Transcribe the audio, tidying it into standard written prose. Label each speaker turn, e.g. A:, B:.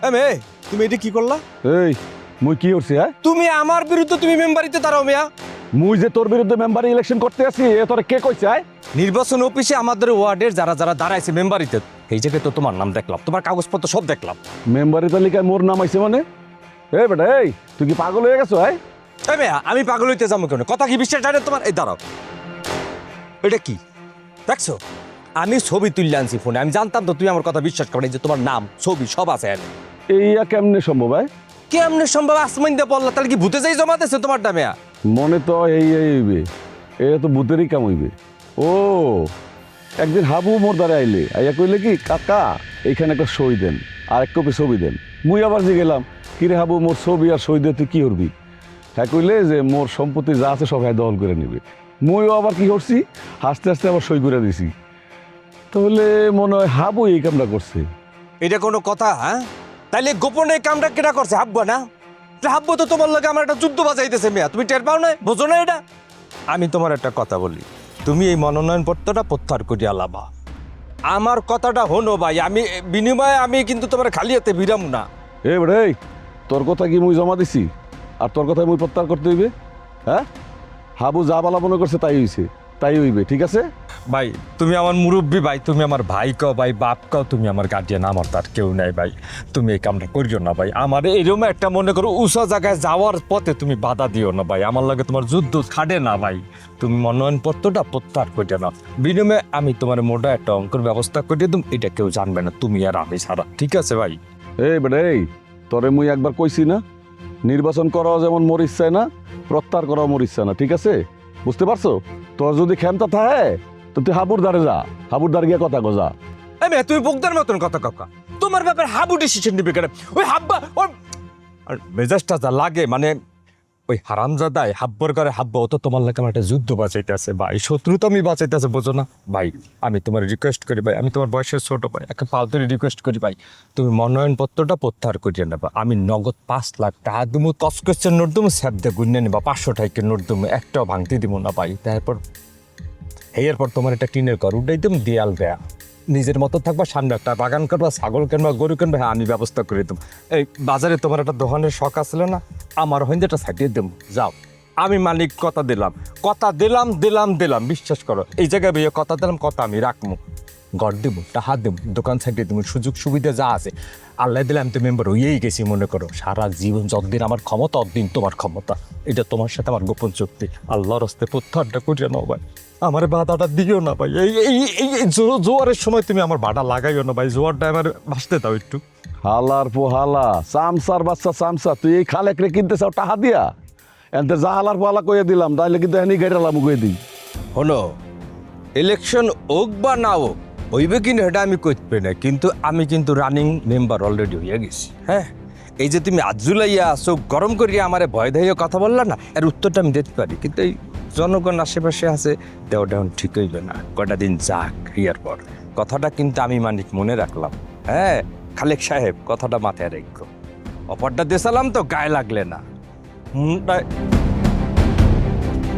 A: এমে তুমি এটা কি করলা?
B: এই মুই কি করছি হ্যাঁ?
A: তুমি আমার বিরুদ্ধে তুমি মেম্বারিতে দাঁড়াও মিয়া।
B: মুই যে তোর বিরুদ্ধে মেম্বার ইলেকশন করতে আছি এ তোর কে কইছে আয়?
A: নির্বাচন অফিসে আমাদের ওয়ার্ডের যারা যারা দাঁড়াইছে মেম্বারিতে, এই জায়গায় তো তোমার নাম দেখলাম, তোমার কাগজপত্র সব দেখলাম।
B: মেম্বারি তালিকায় মোর নাম আইছে মানে? এই বেটা এই তুই কি পাগল হয়ে গেছো আয়?
A: এমে আমি পাগল হইতে যাবো কেন? কথা কি বিশ্বাস হয় না তোমার? এই দাঁড়াও, এটা কি দেখছো? আমি ছবি তুললে আনছি ফোনে, আমি জানতাম তো তুই আমার কথা বিশ্বাস করো, এই যে তোমার নাম ছবি সব আছে এখানে।
B: এইয়া কেমনে সম্ভব আয়?
A: কেমনে সম্ভব? আসমান দিয়ে বললা, তাহলে কি ভূতে যাই জমা দিয়েছে তোমার নামে?
B: মনে তো এই হইবে, এ তো ভূতেরই কাম হইবে। ও একদিন হাবু মোর দ্বারা আইলে আইয়া কইলে কি কাকা এইখানে একটা সই দেন আর এক কপি ছবি দেন। মুই আবার যে গেলাম কিরে হাবু মোর ছবি আর সই দিয়ে তুই কি করবি? হ্যাঁ কইলে যে মোর সম্পত্তি যা আছে সবাই দখল করে নিবে। মুইও আবার কি করছি, হাসতে হাসতে আবার সই করে দিছি। তাহলে মনে হয় হাবু এই কামটা করছে।
A: এটা কোনো কথা? হ্যাঁ, তাইলে গোপনে এই কামটা কেটা করছে? হাব্বা না? হাব্বা তো তোমার লাগে আমার একটা যুদ্ধ বাজাইতেছে মেয়া, তুমি টের পাও না? বোঝো না এটা? আমি তোমার একটা কথা বলি, তুমি এই মনোনয়ন পত্রটা প্রত্যাহার করিয়া লাভা। আমার কথাটা হনো ভাই, আমি বিনিময়ে আমি কিন্তু তোমার খালি হাতে বিরাম না।
B: এ বেড়ে তোর কথা কি মুই জমা দিছি আর তোর কথা মুই প্রত্যাহার করতে হইবে? হ্যাঁ, হাবু যা বালা মনে করছে তাই হইছে, তাই হইবে, ঠিক আছে?
A: ভাই তুমি আমার মুরব্বী ভাই, তুমি আমার ভাই কও ভাই, বাপ কও, তুমি আমার গার্ডিয়ান, আমার তার কেউ নাই ভাই। তুমি এই কামটা করিও না ভাই, আমার এরকম একটা মনে করো উঁচা জায়গায় যাওয়ার পথে তুমি বাধা দিও না ভাই, আমার লাগে তোমার যুদ্ধ খাটে না ভাই। তুমি মনোনয়নপত্রটা প্রত্যাহার করিও না, বিনিময়ে আমি তোমার মোটা একটা অঙ্কের ব্যবস্থা করিয়ে দিম, এটা কেউ জানবে না, তুমি আর আমি ছাড়া, ঠিক আছে ভাই?
B: এই বেড়ে তোরে মুই একবার কইছি না, নির্বাচন করাও যেমন মোর ইচ্ছা না, প্রত্যাহার করাও মোর ইচ্ছা না, ঠিক আছে? বুঝতে পারছো? তোর যদি ক্ষমতা থাকে তো তুই হাবুর দ্বারে যা, হাবুর দ্বার গিয়ে কথা গজা।
A: এই মেয়ে, তুমি বোকদার মতন কথা কাকা, তোমার ব্যাপারে হাবু ডিসিশন নিবে কেন? ওই হাব্বা ওর আর মেজাজটা যা লাগে, মানে ওই হারামজাদাই হাব্বর করে হাব্বা, ও তো তোমার লাগে আমার একটা যুদ্ধ বাঁচাইতেছে ভাই, শত্রু তো আমি বাঁচাইতেছে, বোঝো না ভাই? আমি তোমার রিকোয়েস্ট করি ভাই, আমি তোমার বয়সের ছোট ভাই, একটা পালতুরি রিকোয়েস্ট করি ভাই, তুমি মনোনয়নপত্রটা প্রত্যাহার করিয়ে নেবা। আমি নগদ 5 লাখ টাকা দুমু, কসকসের নোট দুমু, স্যাপদে গুনে নেবা, 500 টাকার নোট দুমু, একটাও ভাঙতে দিব না ভাই। তারপর এরপর তোমার একটা টিনের ঘর উঠাই দিম, দেয়াল দেয়া, নিজের মতো থাকবা, সামনে একটা বাগান করবা, ছাগল কিনবা, গরু কিনবা, হ্যাঁ আমি ব্যবস্থা করে দিম। এই বাজারে তোমার একটা দোকানের শখ আসলে না, আমার হইন একটা সাইডে দেবো, যাও। আমি মালিক, কথা দিলাম, কথা দিলাম দিলাম দিলাম, বিশ্বাস করো এই জায়গায় ভাইয়া কথা দিলাম, কথা আমি রাখবো। ঘর দেবো, টাকা দেবো, দোকান সাইডে দেবো, সুযোগ সুবিধা যা আছে আল্লাহ দিলে, আমি তো মেম্বার হইয়েই গেছি, মনে করো সারা জীবন যতদিন আমার ক্ষমতা ততদিন তোমার ক্ষমতা, এটা তোমার সাথে আমার গোপন চুক্তি। আল্লাহর হস্তে প্রত্যাহারটা করিয়া নাও ভাই, আমার বাধাটা দিও না ভাই, এই এই এই এই জোয়ারের সময় তুমি আমার বাধা লাগাইও না ভাই, জোয়ারটা আমার ভাসতে দাও একটু।
B: হালার পোহালা চামচার বাচ্চা চামচা, তুই এই খাল একরে কিনতে চাও টাকা দিয়া? এনতে যা হালার পোহালা কইয়া দিলাম, তাইলে কিন্তু এনে গাইরালাম কইয়া দিই।
A: হলো ইলেকশন হোক বা না হোক, হইবে কিনা এটা আমি কইতে না, কিন্তু আমি কিন্তু রানিং মেম্বার অলরেডি হইয়া গেছি। হ্যাঁ, এই যে তুমি আজুলাইয়া চোখ গরম করিয়া আমারে ভয় দেয় কথা বললা না, এর উত্তরটা আমি দিতে পারি, কিন্তু এই জনগণ আশেপাশে আছে, দেওয়াটা এখন ঠিক হইবে না, কয়টা দিন যাক, ইয়ার পর কথাটা কিন্তু আমি মানিক মনে রাখলাম। হ্যাঁ খালেক সাহেব, কথাটা মাথায় রাখো, অফারটা দেশালাম তো গায়ে লাগলে না।